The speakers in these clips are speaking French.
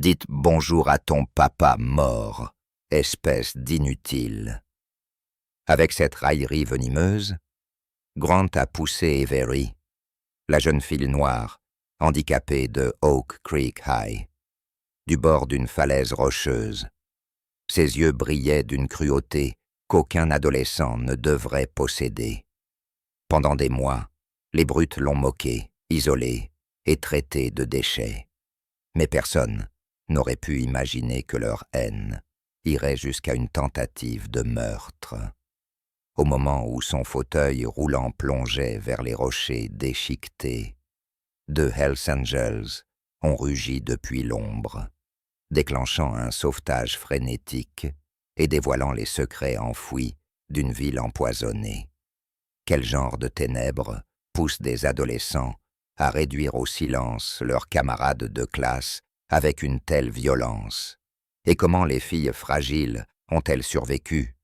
Dites bonjour à ton papa mort, espèce d'inutile. » Avec cette raillerie venimeuse, Grant a poussé Avery, la jeune fille noire, handicapée de Oak Creek High, du bord d'une falaise rocheuse. Ses yeux brillaient d'une cruauté qu'aucun adolescent ne devrait posséder. Pendant des mois, les brutes l'ont moqué, isolé et traité de déchet. Mais personne n'aurait pu imaginer que leur haine irait jusqu'à une tentative de meurtre. Au moment où son fauteuil roulant plongeait vers les rochers déchiquetés, deux Hells Angels ont rugi depuis l'ombre, déclenchant un sauvetage frénétique et dévoilant les secrets enfouis d'une ville empoisonnée. Quel genre de ténèbres pousse des adolescents à réduire au silence leurs camarades de classe avec une telle violence? Et comment les filles fragiles ont-elles survécu?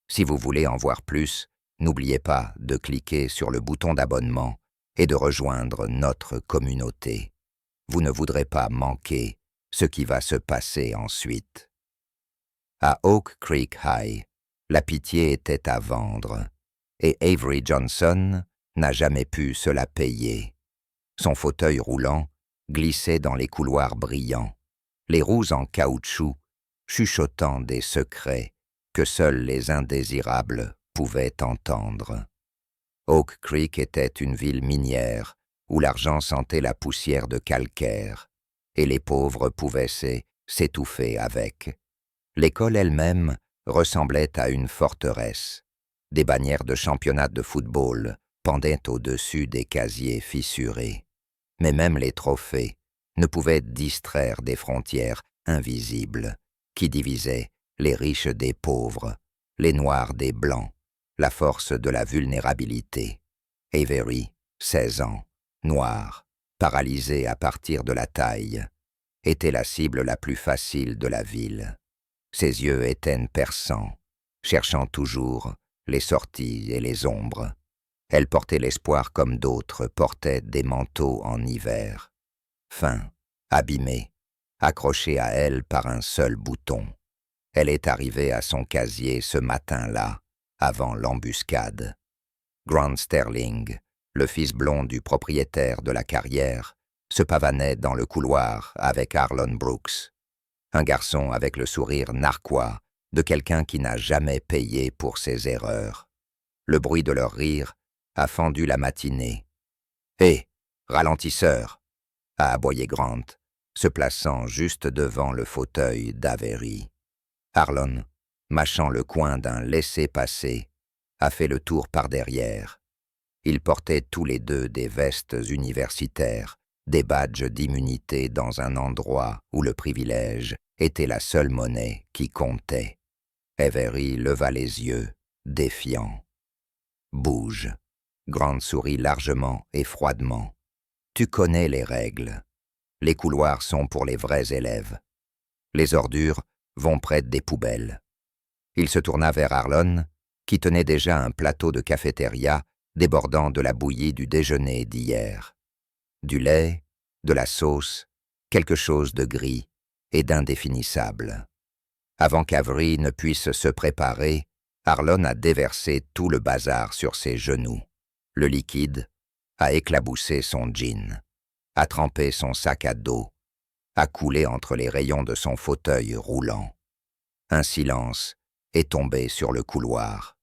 Si vous voulez en voir plus, n'oubliez pas de cliquer sur le bouton d'abonnement et de rejoindre notre communauté. Vous ne voudrez pas manquer ce qui va se passer ensuite. À Oak Creek High, la pitié était à vendre, et Avery Johnson n'a jamais pu se la payer. Son fauteuil roulant glissait dans les couloirs brillants, les roues en caoutchouc chuchotant des secrets que seuls les indésirables pouvaient entendre. Oak Creek était une ville minière où l'argent sentait la poussière de calcaire et les pauvres pouvaient s'étouffer avec. L'école elle-même ressemblait à une forteresse. Des bannières de championnat de football pendaient au-dessus des casiers fissurés. Mais même les trophées ne pouvaient distraire des frontières invisibles qui divisaient les riches des pauvres, les noirs des blancs, la force de la vulnérabilité. Avery, 16 ans, noir, paralysé à partir de la taille, était la cible la plus facile de la ville. Ses yeux étaient perçants, cherchant toujours les sorties et les ombres. Elle portait l'espoir comme d'autres portaient des manteaux en hiver. Fin, abîmée, accrochée à elle par un seul bouton. Elle est arrivée à son casier ce matin-là, avant l'embuscade. Grant Sterling, le fils blond du propriétaire de la carrière, se pavanait dans le couloir avec Arlon Brooks, un garçon avec le sourire narquois de quelqu'un qui n'a jamais payé pour ses erreurs. Le bruit de leur rire a fendu la matinée. « Hé, ralentisseur !» a aboyé Grant, se plaçant juste devant le fauteuil d'Avery. Arlon, mâchant le coin d'un laissez-passer, a fait le tour par derrière. Ils portaient tous les deux des vestes universitaires, des badges d'immunité dans un endroit où le privilège était la seule monnaie qui comptait. Avery leva les yeux, défiant. « Bouge !» Grant sourit largement et froidement. « Tu connais les règles. Les couloirs sont pour les vrais élèves. Les ordures vont près des poubelles. » Il se tourna vers Arlon, qui tenait déjà un plateau de cafétéria débordant de la bouillie du déjeuner d'hier. Du lait, de la sauce, quelque chose de gris et d'indéfinissable. Avant qu'Avery ne puisse se préparer, Arlon a déversé tout le bazar sur ses genoux. Le liquide a éclaboussé son jean, a trempé son sac à dos, a coulé entre les rayons de son fauteuil roulant. Un silence est tombé sur le couloir.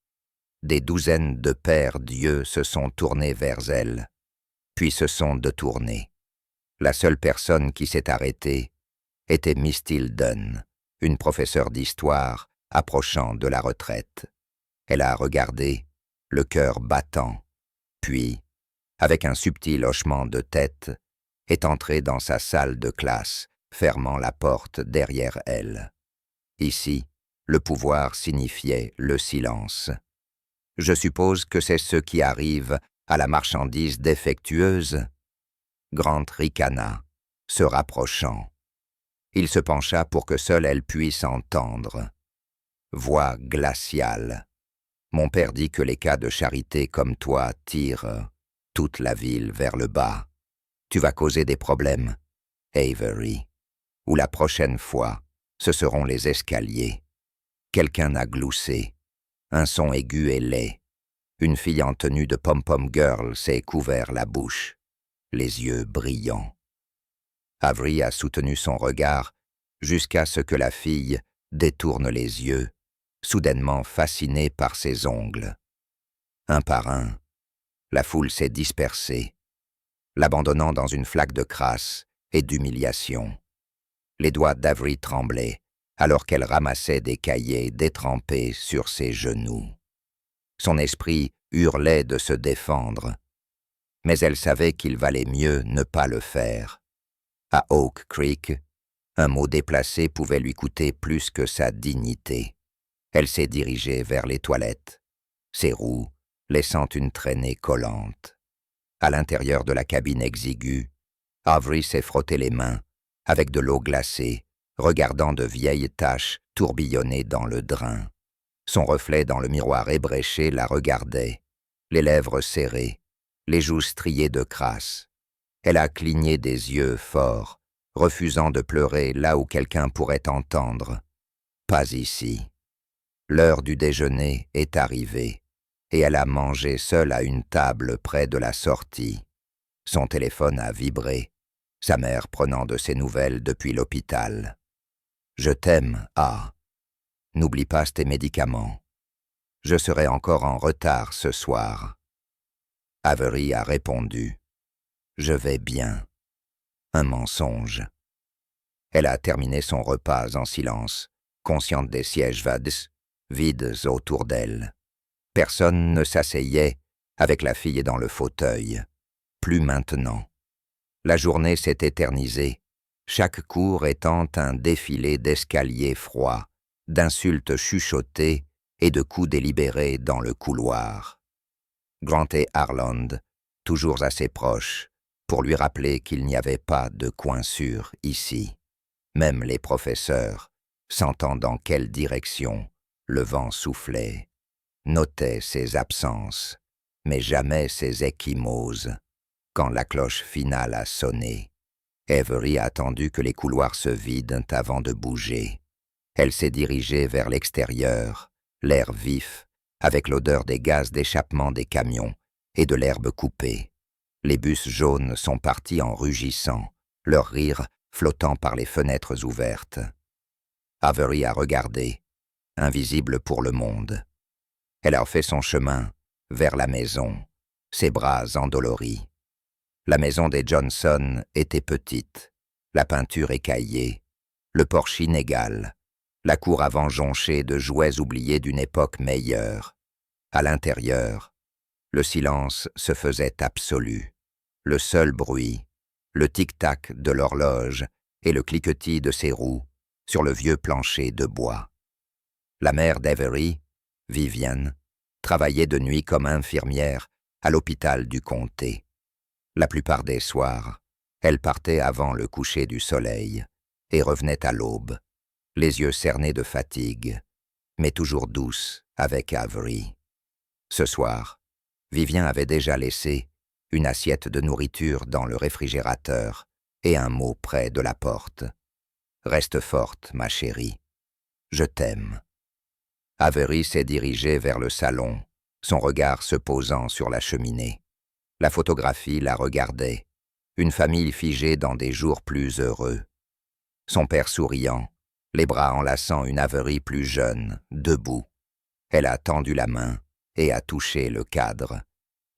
Des douzaines de pères d'yeux se sont tournés vers elle, puis se sont détournés. La seule personne qui s'est arrêtée était Miss Tilden, une professeure d'histoire approchant de la retraite. Elle a regardé, le cœur battant, puis, avec un subtil hochement de tête, est entrée dans sa salle de classe, fermant la porte derrière elle. Ici, le pouvoir signifiait le silence. Je suppose que c'est ce qui arrive à la marchandise défectueuse. Grant ricana, se rapprochant. Il se pencha pour que seule elle puisse entendre. Voix glaciale. Mon père dit que les cas de charité comme toi tirent toute la ville vers le bas. Tu vas causer des problèmes, Avery. Ou la prochaine fois, ce seront les escaliers. Quelqu'un a gloussé. Un son aigu et laid. Une fille en tenue de pom-pom girl s'est couvert la bouche, les yeux brillants. Avery a soutenu son regard jusqu'à ce que la fille détourne les yeux, soudainement fascinée par ses ongles. Un par un, la foule s'est dispersée, l'abandonnant dans une flaque de crasse et d'humiliation. Les doigts d'Avery tremblaient alors qu'elle ramassait des cahiers détrempés sur ses genoux. Son esprit hurlait de se défendre, mais elle savait qu'il valait mieux ne pas le faire. À Oak Creek, un mot déplacé pouvait lui coûter plus que sa dignité. Elle s'est dirigée vers les toilettes, ses roues laissant une traînée collante. À l'intérieur de la cabine exiguë, Avery s'est frotté les mains avec de l'eau glacée, regardant de vieilles taches tourbillonner dans le drain. Son reflet dans le miroir ébréché la regardait, les lèvres serrées, les joues striées de crasse. Elle a cligné des yeux forts, refusant de pleurer là où quelqu'un pourrait entendre. Pas ici. L'heure du déjeuner est arrivée, et elle a mangé seule à une table près de la sortie. Son téléphone a vibré, sa mère prenant de ses nouvelles depuis l'hôpital. « Je t'aime, A. N'oublie pas tes médicaments. Je serai encore en retard ce soir. » Avery a répondu. « Je vais bien. » Un mensonge. Elle a terminé son repas en silence, consciente des sièges vides autour d'elle. Personne ne s'asseyait avec la fille dans le fauteuil. Plus maintenant. La journée s'est éternisée, chaque cours étant un défilé d'escaliers froids, d'insultes chuchotées et de coups délibérés dans le couloir. Grant et Harland, toujours assez proches, pour lui rappeler qu'il n'y avait pas de coin sûr ici. Même les professeurs, sentant dans quelle direction le vent soufflait, notaient ses absences, mais jamais ses ecchymoses. Quand la cloche finale a sonné, Avery a attendu que les couloirs se vident avant de bouger. Elle s'est dirigée vers l'extérieur, l'air vif, avec l'odeur des gaz d'échappement des camions et de l'herbe coupée. Les bus jaunes sont partis en rugissant, leur rire flottant par les fenêtres ouvertes. Avery a regardé, invisible pour le monde. Elle a fait son chemin vers la maison, ses bras endoloris. La maison des Johnson était petite, la peinture écaillée, le porche inégal, la cour avant jonchée de jouets oubliés d'une époque meilleure. À l'intérieur, le silence se faisait absolu. Le seul bruit, le tic-tac de l'horloge et le cliquetis de ses roues sur le vieux plancher de bois. La mère d'Avery, Vivienne, travaillait de nuit comme infirmière à l'hôpital du comté. La plupart des soirs, elle partait avant le coucher du soleil et revenait à l'aube, les yeux cernés de fatigue, mais toujours douce avec Avery. Ce soir, Vivien avait déjà laissé une assiette de nourriture dans le réfrigérateur et un mot près de la porte. « Reste forte, ma chérie. Je t'aime. » Avery s'est dirigée vers le salon, son regard se posant sur la cheminée. La photographie la regardait, une famille figée dans des jours plus heureux. Son père souriant, les bras enlaçant une Avery plus jeune, debout. Elle a tendu la main et a touché le cadre,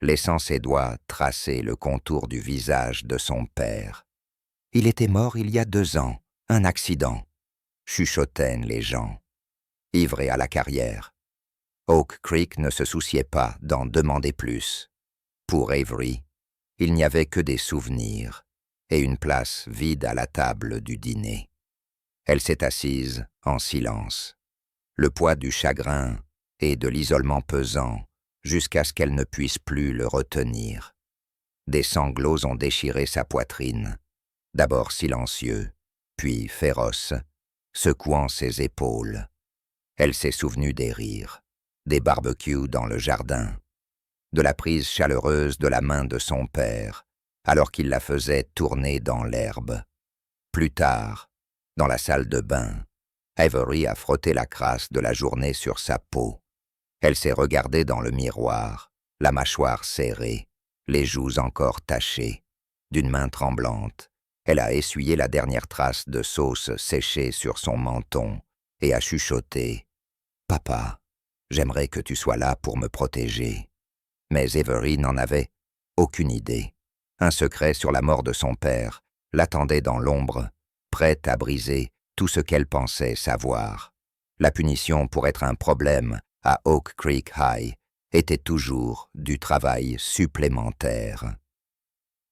laissant ses doigts tracer le contour du visage de son père. « Il était mort il y a 2 ans, un accident », chuchotaient les gens. Ivre et à la carrière. Oak Creek ne se souciait pas d'en demander plus. Pour Avery, il n'y avait que des souvenirs et une place vide à la table du dîner. Elle s'est assise en silence, le poids du chagrin et de l'isolement pesant jusqu'à ce qu'elle ne puisse plus le retenir. Des sanglots ont déchiré sa poitrine, d'abord silencieux, puis féroces, secouant ses épaules. Elle s'est souvenue des rires, des barbecues dans le jardin, de la prise chaleureuse de la main de son père, alors qu'il la faisait tourner dans l'herbe. Plus tard, Dans la salle de bain, Avery a frotté la crasse de la journée sur sa peau. Elle s'est regardée dans le miroir, la mâchoire serrée, les joues encore tachées. D'une main tremblante, elle a essuyé la dernière trace de sauce séchée sur son menton et a chuchoté « Papa, j'aimerais que tu sois là pour me protéger. » Mais Avery n'en avait aucune idée. Un secret sur la mort de son père l'attendait dans l'ombre, prête à briser tout ce qu'elle pensait savoir. La punition pour être un problème à Oak Creek High était toujours du travail supplémentaire.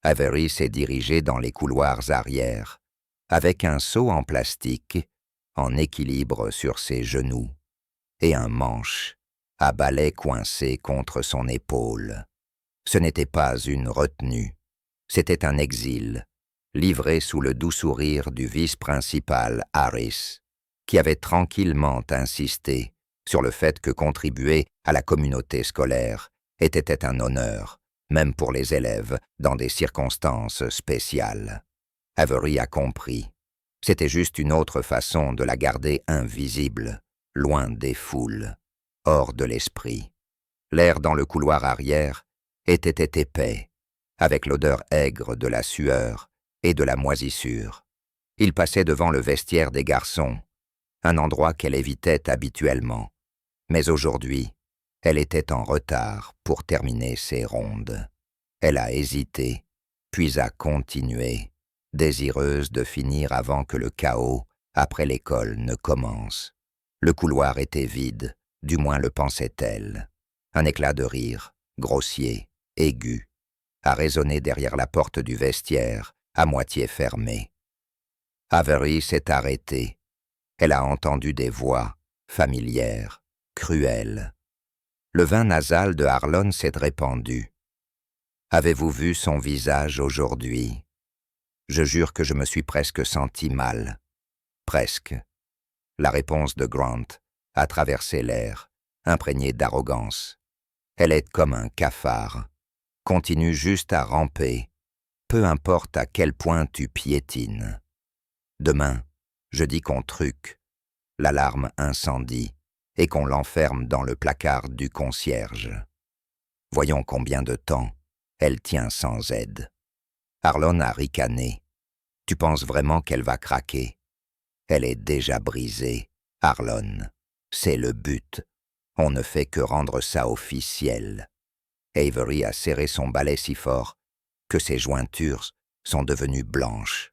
Avery s'est dirigée dans les couloirs arrière, avec un seau en plastique, en équilibre sur ses genoux, et un manche à balai coincé contre son épaule. Ce n'était pas une retenue, c'était un exil, livré sous le doux sourire du vice-principal Harris, qui avait tranquillement insisté sur le fait que contribuer à la communauté scolaire était un honneur, même pour les élèves, dans des circonstances spéciales. Avery a compris. C'était juste une autre façon de la garder invisible, loin des foules, hors de l'esprit. L'air dans le couloir arrière était épais, avec l'odeur aigre de la sueur et de la moisissure. Il passait devant le vestiaire des garçons, un endroit qu'elle évitait habituellement. Mais aujourd'hui, elle était en retard pour terminer ses rondes. Elle a hésité, puis a continué, désireuse de finir avant que le chaos, après l'école, ne commence. Le couloir était vide, du moins le pensait-elle. Un éclat de rire, grossier, aigu, a résonné derrière la porte du vestiaire, à moitié fermée. Avery s'est arrêtée. Elle a entendu des voix, familières, cruelles. Le vin nasal de Harlon s'est répandu. « Avez-vous vu son visage aujourd'hui? Je jure que je me suis presque senti mal. Presque. » La réponse de Grant a traversé l'air, imprégnée d'arrogance. Elle est comme un cafard. Continue juste à ramper, peu importe à quel point tu piétines. Demain, je dis qu'on truque, l'alarme incendie, et qu'on l'enferme dans le placard du concierge. Voyons combien de temps elle tient sans aide. Harlon a ricané. Tu penses vraiment qu'elle va craquer? Elle est déjà brisée, Harlon. C'est le but. On ne fait que rendre ça officiel. Avery a serré son balai si fort que ses jointures sont devenues blanches.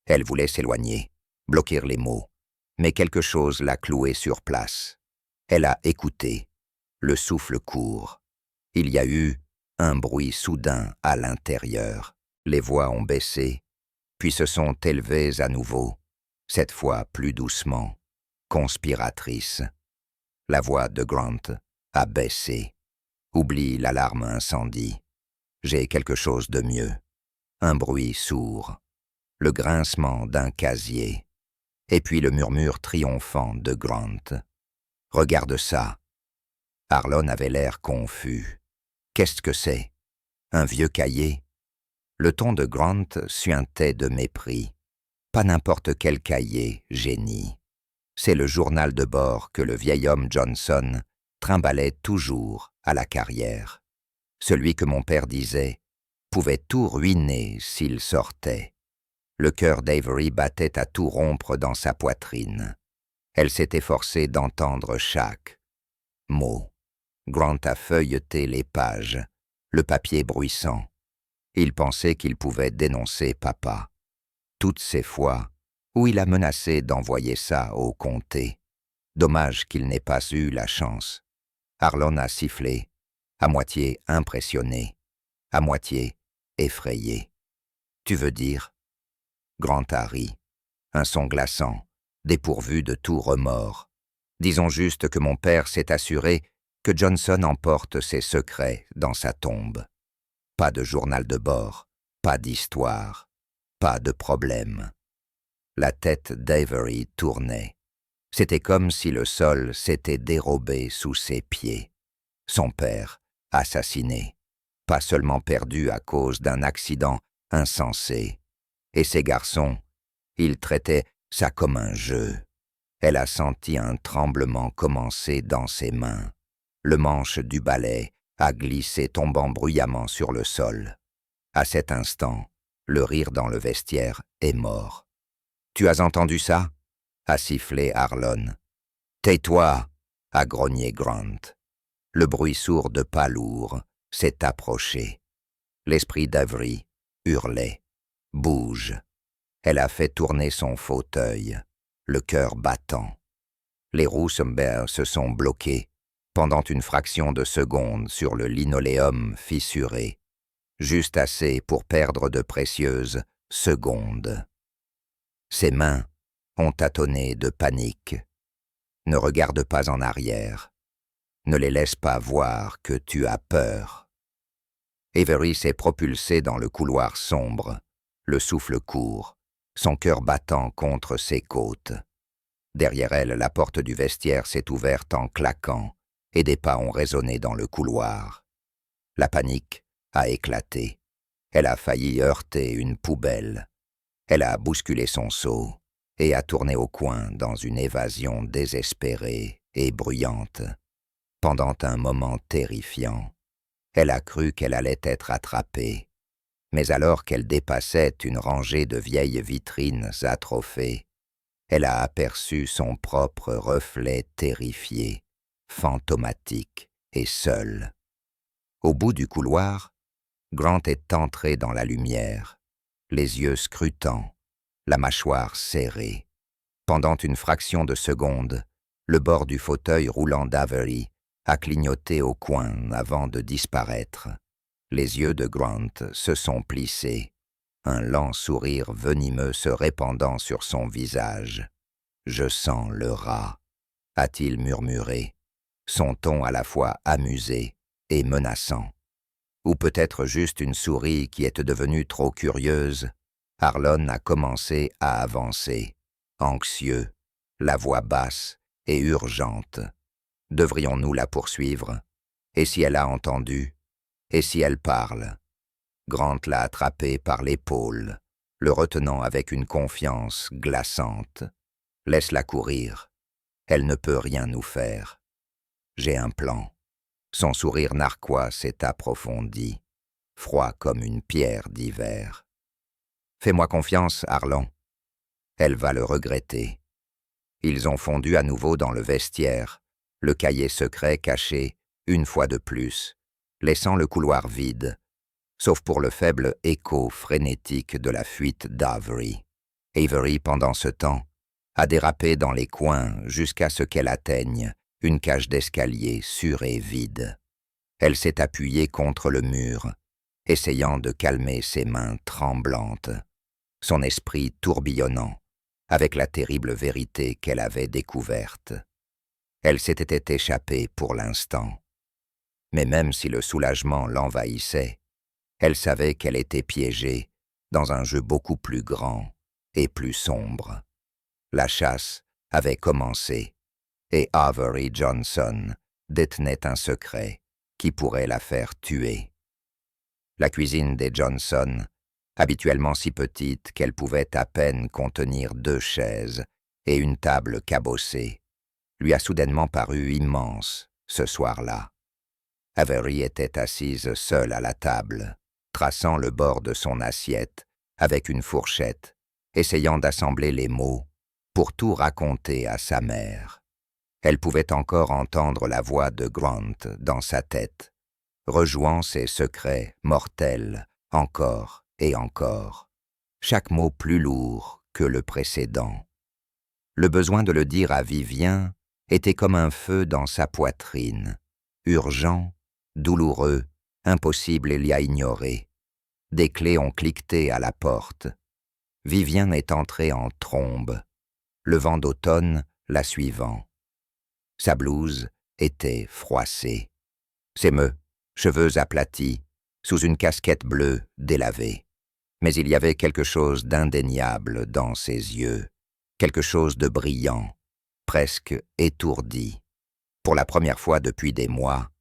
Elle voulait s'éloigner, bloquer les mots, mais quelque chose l'a clouée sur place. Elle a écouté, le souffle court. Il y a eu un bruit soudain à l'intérieur. Les voix ont baissé, puis se sont élevées à nouveau, cette fois plus doucement, conspiratrices. La voix de Grant a baissé. Oublie l'alarme incendie. J'ai quelque chose de mieux. Un bruit sourd, le grincement d'un casier, et puis le murmure triomphant de Grant. Regarde ça. Harlon avait l'air confus. Qu'est-ce que c'est? Un vieux cahier? Le ton de Grant suintait de mépris. Pas n'importe quel cahier, génie. C'est le journal de bord que le vieil homme Johnson trimballait toujours à la carrière. Celui que mon père disait pouvait tout ruiner s'il sortait. Le cœur d'Avery battait à tout rompre dans sa poitrine. Elle s'était forcée d'entendre chaque mot. Grant a feuilleté les pages, le papier bruissant. Il pensait qu'il pouvait dénoncer papa. Toutes ces fois où il a menacé d'envoyer ça au comté. Dommage qu'il n'ait pas eu la chance. Harlon a sifflé, à moitié impressionné, à moitié effrayé. Tu veux dire? Grant a ri, un son glaçant, dépourvu de tout remords. Disons juste que mon père s'est assuré que Johnson emporte ses secrets dans sa tombe. Pas de journal de bord, pas d'histoire, pas de problème. La tête d'Avery tournait. C'était comme si le sol s'était dérobé sous ses pieds. Son père, assassiné, pas seulement perdu à cause d'un accident insensé. Et ces garçons, ils traitaient Ça comme un jeu. Elle a senti un tremblement commencer dans ses mains. Le manche du balai a glissé tombant bruyamment sur le sol. À cet instant, le rire dans le vestiaire est mort. « Tu as entendu ça ?» a sifflé Harlon. « Tais-toi !» a grogné Grant. Le bruit sourd de pas lourds s'est approché. L'esprit d'Avery hurlait. « Bouge !» Elle a fait tourner son fauteuil, le cœur battant. Les Roussember se sont bloqués pendant une fraction de seconde sur le linoléum fissuré, juste assez pour perdre de précieuses secondes. Ses mains ont tâtonné de panique. Ne regarde pas en arrière. Ne les laisse pas voir que tu as peur. Avery s'est propulsé dans le couloir sombre, le souffle court, son cœur battant contre ses côtes. Derrière elle, la porte du vestiaire s'est ouverte en claquant et des pas ont résonné dans le couloir. La panique a éclaté. Elle a failli heurter une poubelle. Elle a bousculé son seau et a tourné au coin dans une évasion désespérée et bruyante. Pendant un moment terrifiant, elle a cru qu'elle allait être attrapée. Mais alors qu'elle dépassait une rangée de vieilles vitrines atrophées, elle a aperçu son propre reflet terrifié, fantomatique et seul. Au bout du couloir, Grant est entré dans la lumière, les yeux scrutants, la mâchoire serrée. Pendant une fraction de seconde, le bord du fauteuil roulant d'Avery a clignoté au coin avant de disparaître. Les yeux de Grant se sont plissés, un lent sourire venimeux se répandant sur son visage. « Je sens le rat », a-t-il murmuré, son ton à la fois amusé et menaçant. Ou peut-être juste une souris qui est devenue trop curieuse. Harlon a commencé à avancer, anxieux, la voix basse et urgente. Devrions-nous la poursuivre? Et si elle a entendu? Et si elle parle? Grant l'a attrapé par l'épaule, le retenant avec une confiance glaçante. Laisse-la courir. Elle ne peut rien nous faire. J'ai un plan. Son sourire narquois s'est approfondi, froid comme une pierre d'hiver. Fais-moi confiance, Harlon. Elle va le regretter. Ils ont fondu à nouveau dans le vestiaire, le cahier secret caché, une fois de plus, laissant le couloir vide, sauf pour le faible écho frénétique de la fuite d'Avery. Avery, pendant ce temps, a dérapé dans les coins jusqu'à ce qu'elle atteigne une cage d'escalier sûre et vide. Elle s'est appuyée contre le mur, essayant de calmer ses mains tremblantes, son esprit tourbillonnant, avec la terrible vérité qu'elle avait découverte. Elle s'était échappée pour l'instant. Mais même si le soulagement l'envahissait, elle savait qu'elle était piégée dans un jeu beaucoup plus grand et plus sombre. La chasse avait commencé, et Avery Johnson détenait un secret qui pourrait la faire tuer. La cuisine des Johnson, habituellement si petite qu'elle pouvait à peine contenir 2 chaises et une table cabossée, lui a soudainement paru immense ce soir-là. Avery était assise seule à la table, traçant le bord de son assiette avec une fourchette, essayant d'assembler les mots pour tout raconter à sa mère. Elle pouvait encore entendre la voix de Grant dans sa tête, rejouant ses secrets mortels encore et encore, chaque mot plus lourd que le précédent. Le besoin de le dire à Vivien était comme un feu dans sa poitrine, urgent, douloureux, impossible à ignorer. Des clés ont cliqueté à la porte. Vivien est entré en trombe, le vent d'automne la suivant. Sa blouse était froissée. Ses cheveux aplatis, sous une casquette bleue délavée. Mais il y avait quelque chose d'indéniable dans ses yeux, quelque chose de brillant, presque étourdi. Pour la première fois depuis des mois,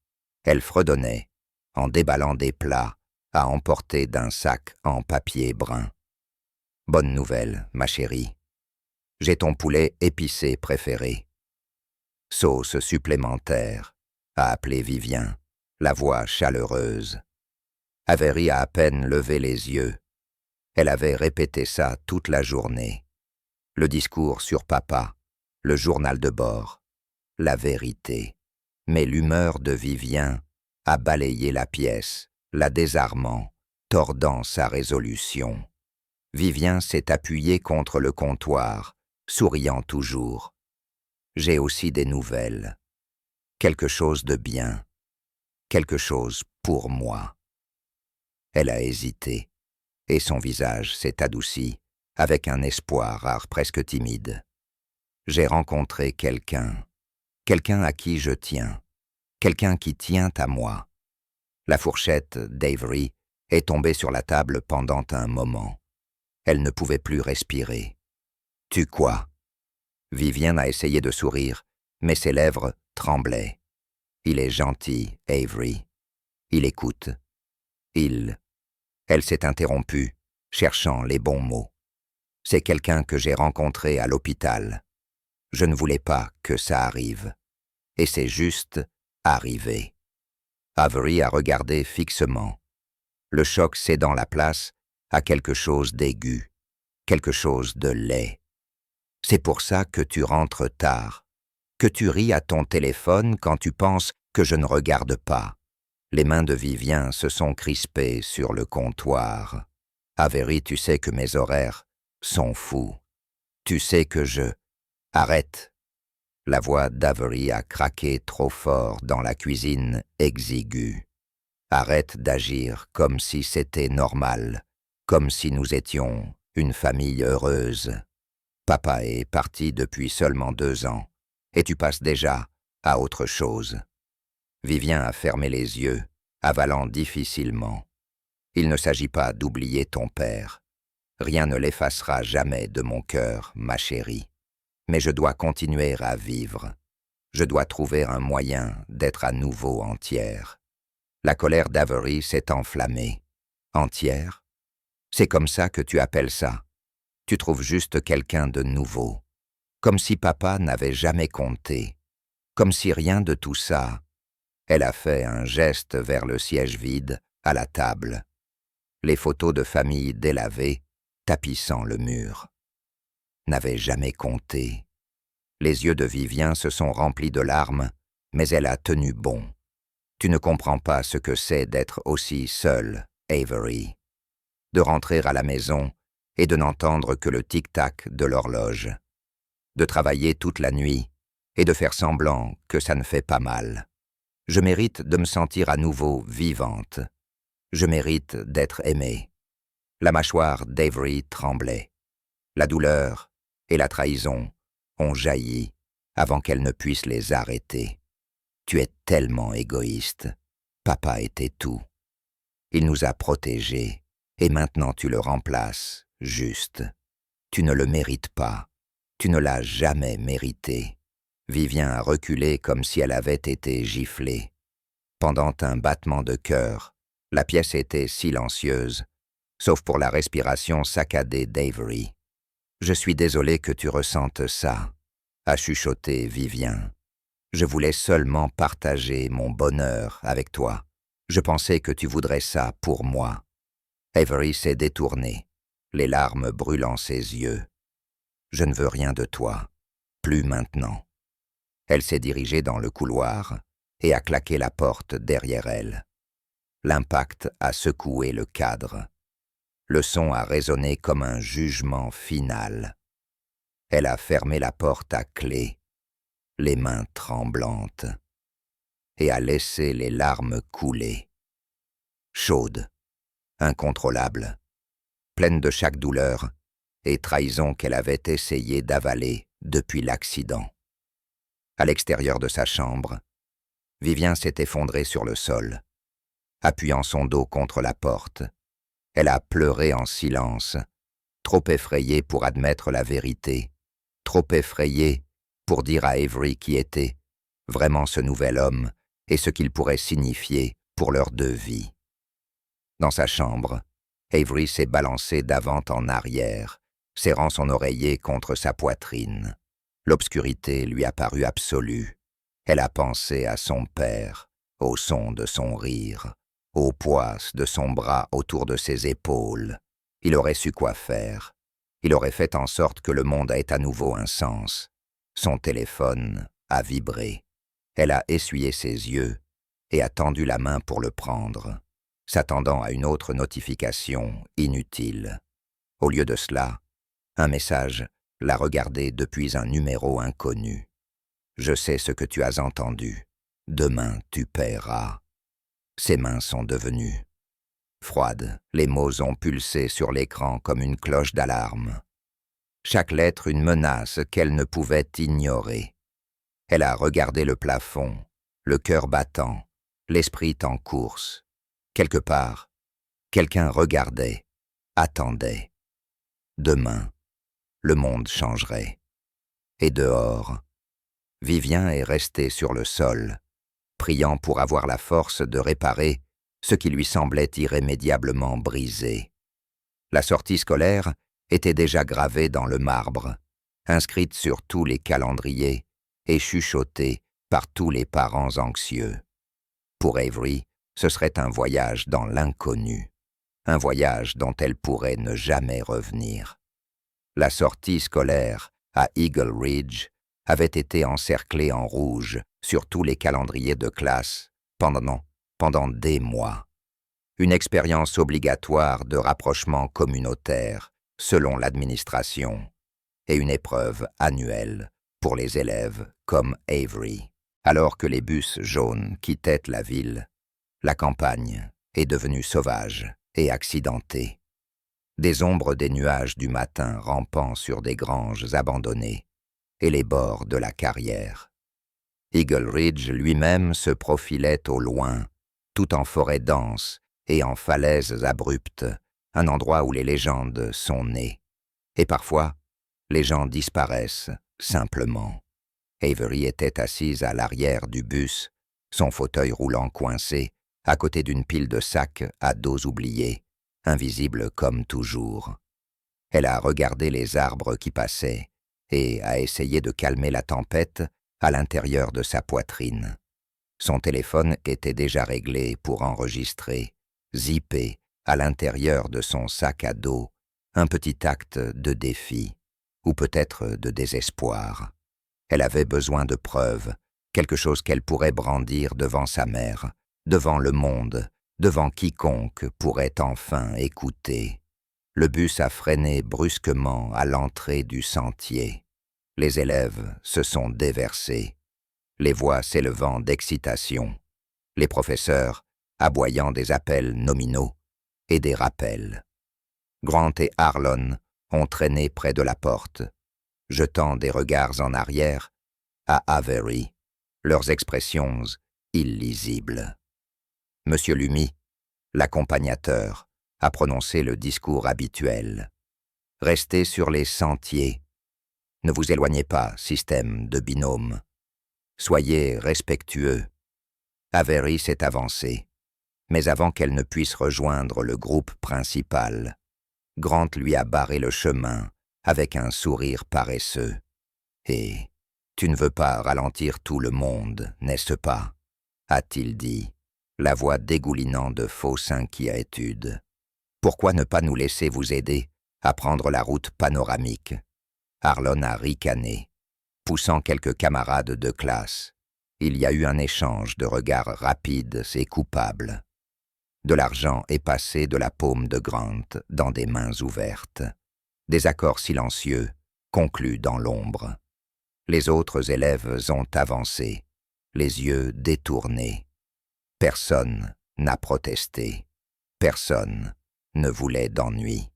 elle fredonnait, en déballant des plats à emporter d'un sac en papier brun. « Bonne nouvelle, ma chérie. J'ai ton poulet épicé préféré. » Sauce supplémentaire, a appelé Vivien, la voix chaleureuse. Avery a à peine levé les yeux. Elle avait répété ça toute la journée. Le discours sur papa, le journal de bord, la vérité. Mais l'humeur de Vivien a balayé la pièce, la désarmant, tordant sa résolution. Vivien s'est appuyé contre le comptoir, souriant toujours. J'ai aussi des nouvelles. Quelque chose de bien. Quelque chose pour moi. Elle a hésité, et son visage s'est adouci, avec un espoir rare, presque timide. J'ai rencontré quelqu'un à qui je tiens, quelqu'un qui tient à moi. La fourchette d'Avery est tombée sur la table pendant un moment. Elle ne pouvait plus respirer. « Tu quoi ?» Vivien a essayé de sourire, mais ses lèvres tremblaient. Il est gentil, Avery. Il écoute. Elle s'est interrompue, cherchant les bons mots. C'est quelqu'un que j'ai rencontré à l'hôpital. Je ne voulais pas que ça arrive. Et c'est juste arrivé. Avery a regardé fixement. Le choc cédant la place à quelque chose d'aigu, quelque chose de laid. C'est pour ça que tu rentres tard, que tu ris à ton téléphone quand tu penses que je ne regarde pas. Les mains de Vivien se sont crispées sur le comptoir. Avery, tu sais que mes horaires sont fous. Tu sais que je... Arrête. La voix d'Avery a craqué trop fort dans la cuisine exiguë. Arrête d'agir comme si c'était normal, comme si nous étions une famille heureuse. Papa est parti depuis seulement 2 ans, et tu passes déjà à autre chose. Vivien a fermé les yeux, avalant difficilement. Il ne s'agit pas d'oublier ton père. Rien ne l'effacera jamais de mon cœur, ma chérie. Mais je dois continuer à vivre. Je dois trouver un moyen d'être à nouveau entière. La colère d'Avery s'est enflammée. Entière? C'est comme ça que tu appelles ça. Tu trouves juste quelqu'un de nouveau. Comme si papa n'avait jamais compté. Comme si rien de tout ça. Elle a fait un geste vers le siège vide, à la table. Les photos de famille délavées, tapissant le mur. N'avait jamais compté. Les yeux de Vivien se sont remplis de larmes, mais elle a tenu bon. Tu ne comprends pas ce que c'est d'être aussi seul, Avery. De rentrer à la maison et de n'entendre que le tic-tac de l'horloge. De travailler toute la nuit et de faire semblant que ça ne fait pas mal. Je mérite de me sentir à nouveau vivante. Je mérite d'être aimée. La mâchoire d'Avery tremblait. La douleur et la trahison ont jailli avant qu'elle ne puisse les arrêter. Tu es tellement égoïste. Papa était tout. Il nous a protégés, et maintenant tu le remplaces, juste. Tu ne le mérites pas. Tu ne l'as jamais mérité. Vivien a reculé comme si elle avait été giflée. Pendant un battement de cœur, la pièce était silencieuse, sauf pour la respiration saccadée d'Avery. « Je suis désolé que tu ressentes ça », a chuchoté Vivien. « Je voulais seulement partager mon bonheur avec toi. Je pensais que tu voudrais ça pour moi. » Avery s'est détournée, les larmes brûlant ses yeux. « Je ne veux rien de toi, plus maintenant. » Elle s'est dirigée dans le couloir et a claqué la porte derrière elle. L'impact a secoué le cadre. Le son a résonné comme un jugement final. Elle a fermé la porte à clé, les mains tremblantes, et a laissé les larmes couler. Chaude, incontrôlable, pleine de chaque douleur et trahison qu'elle avait essayé d'avaler depuis l'accident. À l'extérieur de sa chambre, Vivien s'est effondré sur le sol, appuyant son dos contre la porte. Elle a pleuré en silence, trop effrayée pour admettre la vérité, trop effrayée pour dire à Avery qui était vraiment ce nouvel homme et ce qu'il pourrait signifier pour leurs 2 vies. Dans sa chambre, Avery s'est balancé d'avant en arrière, serrant son oreiller contre sa poitrine. L'obscurité lui a paru absolue. Elle a pensé à son père, au son de son rire, au poids de son bras autour de ses épaules. Il aurait su quoi faire. Il aurait fait en sorte que le monde ait à nouveau un sens. Son téléphone a vibré. Elle a essuyé ses yeux et a tendu la main pour le prendre, s'attendant à une autre notification inutile. Au lieu de cela, un message l'a regardé depuis un numéro inconnu. « Je sais ce que tu as entendu. Demain, tu paieras. » Ses mains sont devenues froides. Les mots ont pulsé sur l'écran comme une cloche d'alarme. Chaque lettre une menace qu'elle ne pouvait ignorer. Elle a regardé le plafond, le cœur battant, l'esprit en course. Quelque part, quelqu'un regardait, attendait. Demain, le monde changerait. Et dehors, Vivien est resté sur le sol, priant pour avoir la force de réparer ce qui lui semblait irrémédiablement brisé. La sortie scolaire était déjà gravée dans le marbre, inscrite sur tous les calendriers et chuchotée par tous les parents anxieux. Pour Avery, ce serait un voyage dans l'inconnu, un voyage dont elle pourrait ne jamais revenir. La sortie scolaire à Eagle Ridge avait été encerclée en rouge sur tous les calendriers de classe pendant des mois. Une expérience obligatoire de rapprochement communautaire, selon l'administration, et une épreuve annuelle pour les élèves comme Avery. Alors que les bus jaunes quittaient la ville, la campagne est devenue sauvage et accidentée. Des ombres des nuages du matin rampant sur des granges abandonnées et les bords de la carrière. Eagle Ridge lui-même se profilait au loin, tout en forêt dense et en falaises abruptes, un endroit où les légendes sont nées. Et parfois, les gens disparaissent simplement. Avery était assise à l'arrière du bus, son fauteuil roulant coincé, à côté d'une pile de sacs à dos oubliés, invisible comme toujours. Elle a regardé les arbres qui passaient et a essayé de calmer la tempête à l'intérieur de sa poitrine. Son téléphone était déjà réglé pour enregistrer, zippé à l'intérieur de son sac à dos, un petit acte de défi, ou peut-être de désespoir. Elle avait besoin de preuves, quelque chose qu'elle pourrait brandir devant sa mère, devant le monde, devant quiconque pourrait enfin écouter. Le bus a freiné brusquement à l'entrée du sentier. Les élèves se sont déversés, les voix s'élevant d'excitation, les professeurs aboyant des appels nominaux et des rappels. Grant et Harlon ont traîné près de la porte, jetant des regards en arrière à Avery, leurs expressions illisibles. Monsieur Lumi, l'accompagnateur, a prononcé le discours habituel. « Restez sur les sentiers. Ne vous éloignez pas, système de binôme. Soyez respectueux. » Avery s'est avancée, mais avant qu'elle ne puisse rejoindre le groupe principal, Grant lui a barré le chemin avec un sourire paresseux. « Et tu ne veux pas ralentir tout le monde, n'est-ce pas ?» a-t-il dit, la voix dégoulinant de fausse inquiétude. « Pourquoi ne pas nous laisser vous aider à prendre la route panoramique ?» Harlon a ricané, poussant quelques camarades de classe. Il y a eu un échange de regards rapides et coupables. De l'argent est passé de la paume de Grant dans des mains ouvertes. Des accords silencieux, conclus dans l'ombre. Les autres élèves ont avancé, les yeux détournés. Personne n'a protesté. Personne ne voulait d'ennui.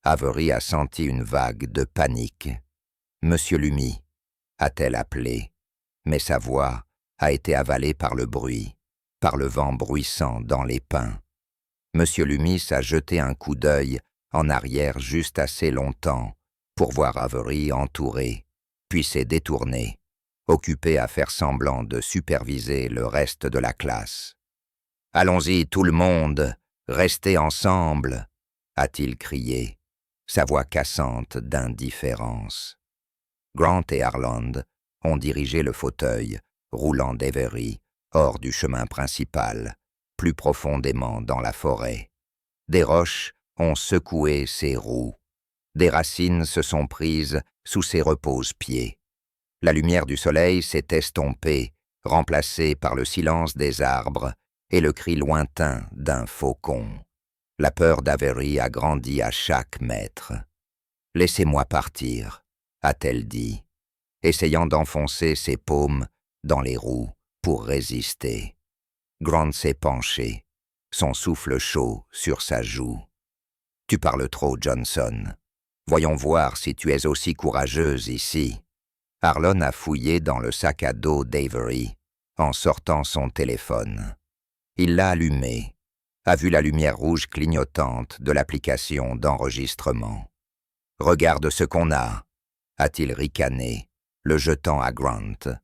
Avery a senti une vague de panique. « Monsieur Lumi » a-t-elle appelé, mais sa voix a été avalée par le bruit, par le vent bruissant dans les pins. Monsieur Loomis a jeté un coup d'œil en arrière juste assez longtemps pour voir Avery entouré, puis s'est détourné, occupé à faire semblant de superviser le reste de la classe. « Allons-y, tout le monde, restez ensemble !» a-t-il crié. sa voix cassante d'indifférence. Grant et Harland ont dirigé le fauteuil, roulant d'Avery, hors du chemin principal, plus profondément dans la forêt. Des roches ont secoué ses roues. Des racines se sont prises sous ses repose-pieds. La lumière du soleil s'est estompée, remplacée par le silence des arbres et le cri lointain d'un faucon. La peur d'Avery a grandi à chaque mètre. « Laissez-moi partir », a-t-elle dit, essayant d'enfoncer ses paumes dans les roues pour résister. Grant s'est penché, son souffle chaud sur sa joue. « Tu parles trop, Johnson. Voyons voir si tu es aussi courageuse ici. » Harlan a fouillé dans le sac à dos d'Avery en sortant son téléphone. Il l'a allumé, a vu la lumière rouge clignotante de l'application d'enregistrement. « Regarde ce qu'on a-t-il ricané, le jetant à Grant.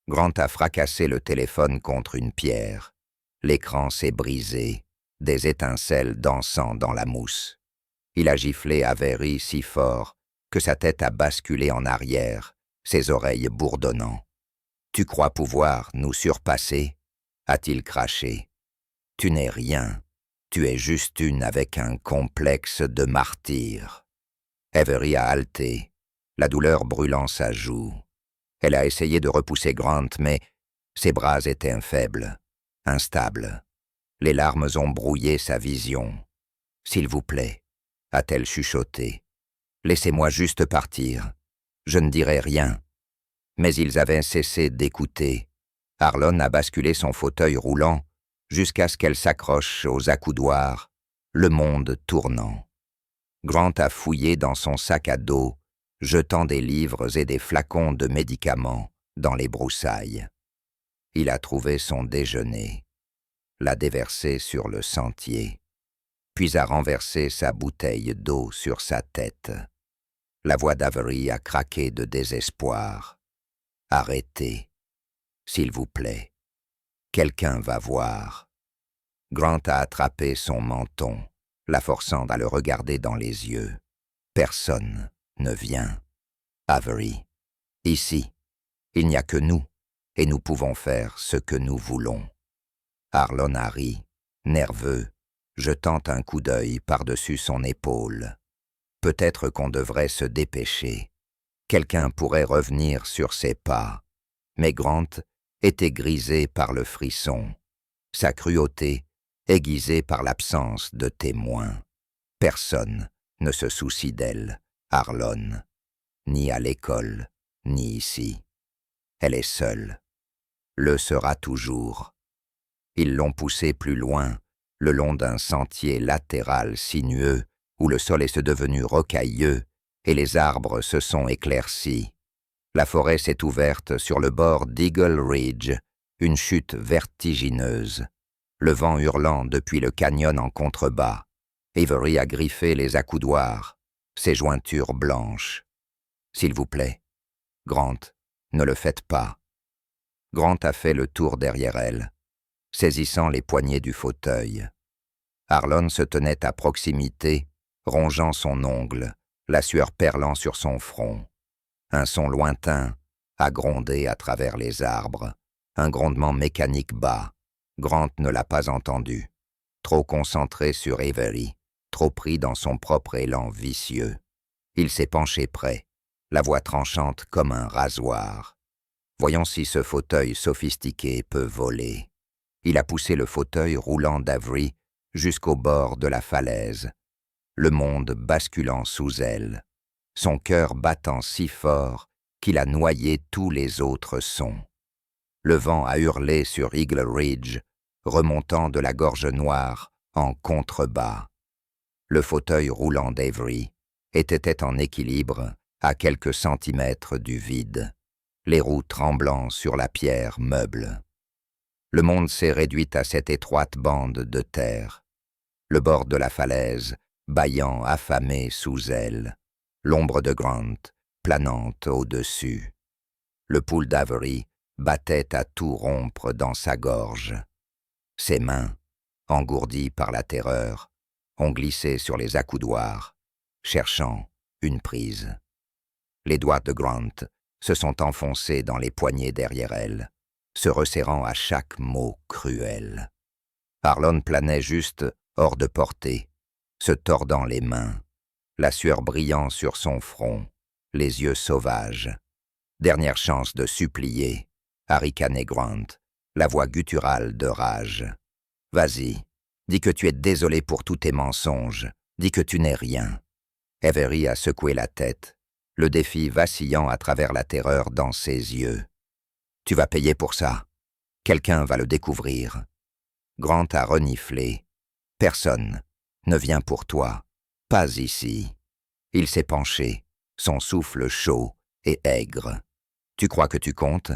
Grant a fracassé le téléphone contre une pierre. L'écran s'est brisé, des étincelles dansant dans la mousse. Il a giflé Avery si fort que sa tête a basculé en arrière, ses oreilles bourdonnant. « Tu crois pouvoir nous surpasser ?» a-t-il craché. « Tu n'es rien, tu es juste une avec un complexe de martyr. » Avery a haleté, la douleur brûlant sa joue. Elle a essayé de repousser Grant, mais ses bras étaient faibles, instables. Les larmes ont brouillé sa vision. « S'il vous plaît, » a-t-elle chuchoté. « Laissez-moi juste partir. Je ne dirai rien. » Mais ils avaient cessé d'écouter. Harlan a basculé son fauteuil roulant jusqu'à ce qu'elle s'accroche aux accoudoirs, le monde tournant. Grant a fouillé dans son sac à dos, jetant des livres et des flacons de médicaments dans les broussailles. Il a trouvé son déjeuner, l'a déversé sur le sentier, puis a renversé sa bouteille d'eau sur sa tête. La voix d'Avery a craqué de désespoir. « Arrêtez, s'il vous plaît. Quelqu'un va voir. » Grant a attrapé son menton, la forçant à le regarder dans les yeux. Personne ne vient. Avery, ici, il n'y a que nous, et nous pouvons faire ce que nous voulons. Harlan a ri, nerveux, jetant un coup d'œil par-dessus son épaule. Peut-être qu'on devrait se dépêcher. Quelqu'un pourrait revenir sur ses pas. Mais Grant était grisé par le frisson, sa cruauté aiguisée par l'absence de témoins. Personne ne se soucie d'elle, Harlan, ni à l'école, ni ici. Elle est seule. Le sera toujours. Ils l'ont poussée plus loin, le long d'un sentier latéral sinueux, où le sol est devenu rocailleux et les arbres se sont éclaircis. La forêt s'est ouverte sur le bord d'Eagle Ridge, une chute vertigineuse. Le vent hurlant depuis le canyon en contrebas. Avery a griffé les accoudoirs, ses jointures blanches. « S'il vous plaît, Grant, ne le faites pas. » Grant a fait le tour derrière elle, saisissant les poignées du fauteuil. Harlan se tenait à proximité, rongeant son ongle, la sueur perlant sur son front. Un son lointain a grondé à travers les arbres, un grondement mécanique bas. Grant ne l'a pas entendu, trop concentré sur Avery, trop pris dans son propre élan vicieux. Il s'est penché près, la voix tranchante comme un rasoir. Voyons si ce fauteuil sophistiqué peut voler. Il a poussé le fauteuil roulant d'Avery jusqu'au bord de la falaise, le monde basculant sous elle, son cœur battant si fort qu'il a noyé tous les autres sons. Le vent a hurlé sur Eagle Ridge, remontant de la gorge noire en contrebas. Le fauteuil roulant d'Avery était en équilibre à quelques centimètres du vide, les roues tremblant sur la pierre meuble. Le monde s'est réduit à cette étroite bande de terre, le bord de la falaise bâillant affamé sous elle, l'ombre de Grant planante au-dessus. Le pouls d'Avery battait à tout rompre dans sa gorge. Ses mains, engourdies par la terreur, ont glissé sur les accoudoirs, cherchant une prise. Les doigts de Grant se sont enfoncés dans les poignets derrière elle, se resserrant à chaque mot cruel. Arlon planait juste hors de portée, se tordant les mains, la sueur brillant sur son front, les yeux sauvages. Dernière chance de supplier, a ricané Grant, la voix gutturale de rage. « Vas-y, dis que tu es désolé pour tous tes mensonges, dis que tu n'es rien. » Avery a secoué la tête, le défi vacillant à travers la terreur dans ses yeux. « Tu vas payer pour ça. Quelqu'un va le découvrir. » Grant a reniflé. « Personne ne vient pour toi. Pas ici. » Il s'est penché, son souffle chaud et aigre. « Tu crois que tu comptes?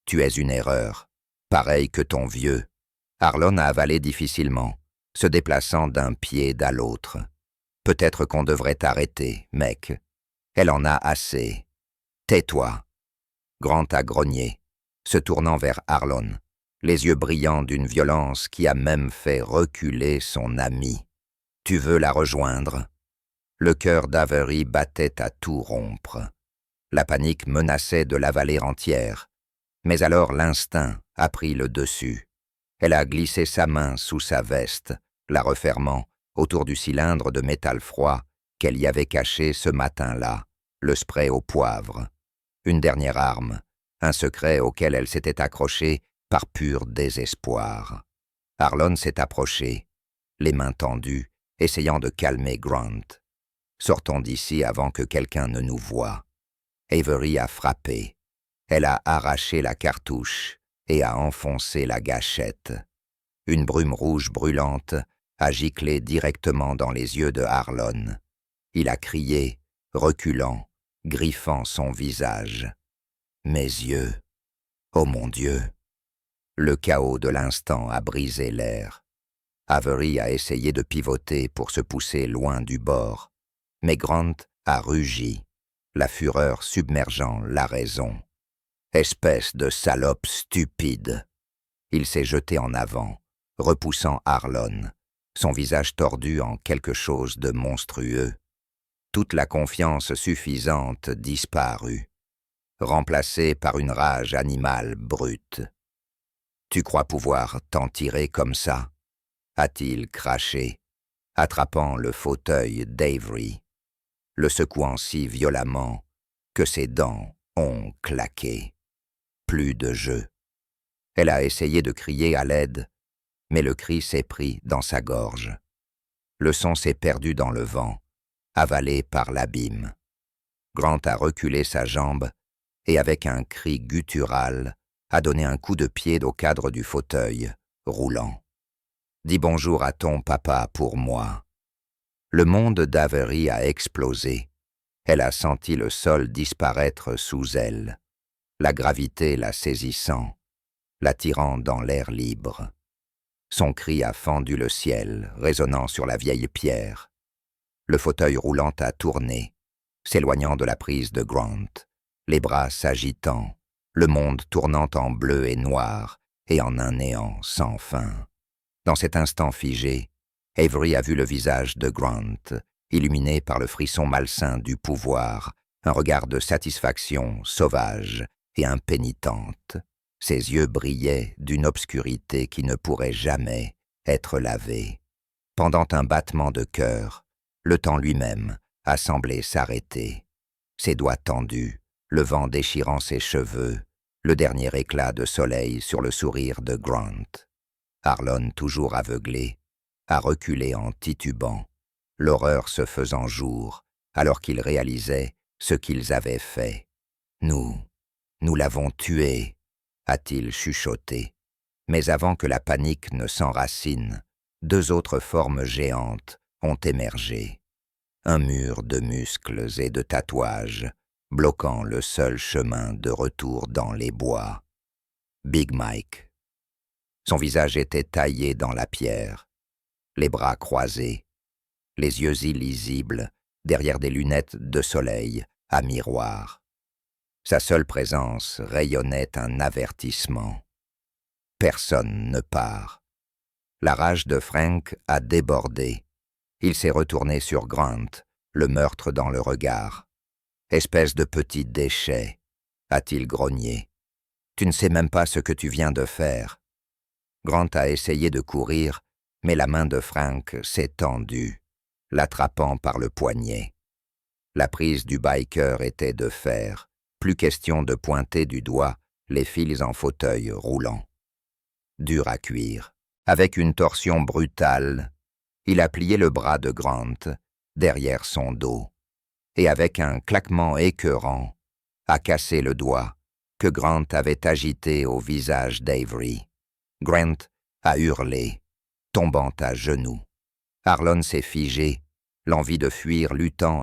Tu es une erreur. Pareil que ton vieux. » Arlon a avalé difficilement, se déplaçant d'un pied à l'autre. « Peut-être qu'on devrait t'arrêter, mec. Elle en a assez. Tais-toi. » Grant a grogné, se tournant vers Arlon, les yeux brillants d'une violence qui a même fait reculer son ami. « Tu veux la rejoindre ?» Le cœur d'Avery battait à tout rompre. La panique menaçait de l'avaler entière. Mais alors l'instinct a pris le dessus. Elle a glissé sa main sous sa veste, la refermant autour du cylindre de métal froid qu'elle y avait caché ce matin-là, le spray au poivre. Une dernière arme, un secret auquel elle s'était accrochée par pur désespoir. Arlon s'est approché, les mains tendues, essayant de calmer Grant. « Sortons d'ici avant que quelqu'un ne nous voie. » Avery a frappé. Elle a arraché la cartouche et a enfoncé la gâchette. Une brume rouge brûlante a giclé directement dans les yeux de Arlon. Il a crié, reculant, griffant son visage. « Mes yeux! Oh mon Dieu !» Le chaos de l'instant a brisé l'air. Avery a essayé de pivoter pour se pousser loin du bord, mais Grant a rugi, la fureur submergeant la raison. « Espèce de salope stupide !» Il s'est jeté en avant, repoussant Arlon, son visage tordu en quelque chose de monstrueux. Toute la confiance suffisante disparue, remplacée par une rage animale brute. « Tu crois pouvoir t'en tirer comme ça ?» a-t-il craché, attrapant le fauteuil d'Avery, le secouant si violemment que ses dents ont claqué. Plus de jeu. Elle a essayé de crier à l'aide, mais le cri s'est pris dans sa gorge. Le son s'est perdu dans le vent, avalé par l'abîme. Grant a reculé sa jambe et avec un cri guttural, a donné un coup de pied au cadre du fauteuil, roulant. « Dis bonjour à ton papa pour moi. » Le monde d'Avery a explosé. Elle a senti le sol disparaître sous elle, la gravité la saisissant, l'attirant dans l'air libre. Son cri a fendu le ciel, résonnant sur la vieille pierre. Le fauteuil roulant a tourné, s'éloignant de la prise de Grant, les bras s'agitant, le monde tournant en bleu et noir et en un néant sans fin. Dans cet instant figé, Avery a vu le visage de Grant, illuminé par le frisson malsain du pouvoir, un regard de satisfaction sauvage et impénitente. Ses yeux brillaient d'une obscurité qui ne pourrait jamais être lavée. Pendant un battement de cœur, le temps lui-même a semblé s'arrêter. Ses doigts tendus, le vent déchirant ses cheveux, le dernier éclat de soleil sur le sourire de Grant. Arlon, toujours aveuglé, a reculé en titubant, l'horreur se faisant jour, alors qu'ils réalisaient ce qu'ils avaient fait. « Nous l'avons tué », a-t-il chuchoté. Mais avant que la panique ne s'enracine, deux autres formes géantes ont émergé. Un mur de muscles et de tatouages, bloquant le seul chemin de retour dans les bois. Big Mike. Son visage était taillé dans la pierre, les bras croisés, les yeux illisibles derrière des lunettes de soleil à miroir. Sa seule présence rayonnait un avertissement. Personne ne part. La rage de Frank a débordé. Il s'est retourné sur Grant, le meurtre dans le regard. « Espèce de petit déchet », a-t-il grogné. « Tu ne sais même pas ce que tu viens de faire. » Grant a essayé de courir, mais la main de Frank s'est tendue, l'attrapant par le poignet. La prise du biker était de fer, plus question de pointer du doigt les fils en fauteuil roulant. Dur à cuire. Avec une torsion brutale, il a plié le bras de Grant derrière son dos et avec un claquement écœurant, a cassé le doigt que Grant avait agité au visage d'Avery. Grant a hurlé, tombant à genoux. Harlon s'est figé, l'envie de fuir luttant